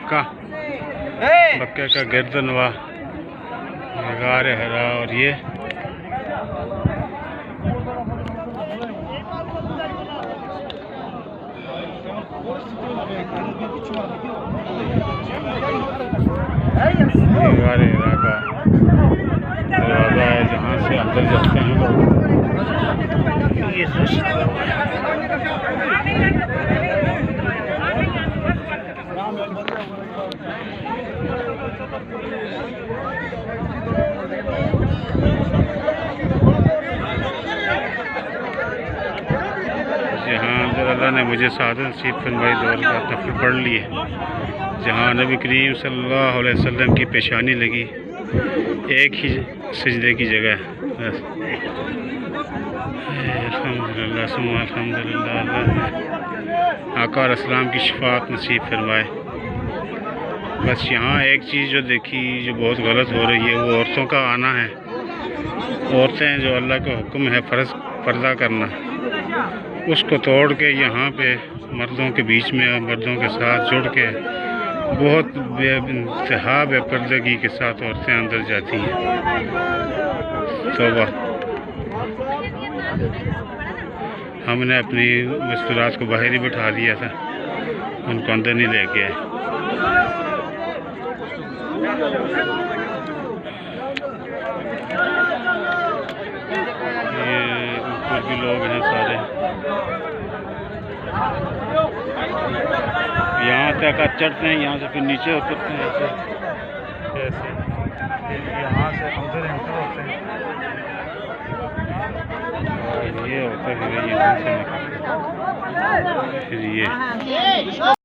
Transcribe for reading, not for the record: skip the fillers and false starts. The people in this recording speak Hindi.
बक्का बक्के का गर्दनवा गार हरा। और ये गार हरा का दरवाज़ा है जहाँ से अंदर जाते हैं लोग। ये जहाँ अल्लाह ने मुझे सादत नसीब फरमाई दो रकात नफल पढ़ लिए, जहाँ नबी करीम सल्लल्लाहु अलैहि वसल्लम की पेशानी लगी, एक ही सजदे की जगह है बस। अल्हम्दुलिल्लाह सुम्मा अल्हम्दुलिल्लाह, अल्लाह आका और इस्लाम की शफाअत नसीब फरमाए। बस यहाँ एक चीज़ जो देखी जो बहुत गलत हो रही है वो औरतों का आना है। औरतें जो अल्लाह का हुक्म है फ़र्ज़ पर्दा करना, उसको तोड़ के यहाँ पे मर्दों के बीच में और मर्दों के साथ जुड़ के बहुत बेइंतहा बेपर्दगी के साथ औरतें अंदर जाती हैं। तौबा। हमने अपनी मस्तूरात को बाहर ही बिठा दिया था, उनको अंदर नहीं लेके आए। ये ऊपर भी लोग हैं सारे, यहाँ तक चढ़ते हैं, यहाँ से फिर नीचे उतरते हैं ऐसे ऐसे, यहाँ से अंदर एंटर होते हैं। ये होता है यहाँ से फिर ये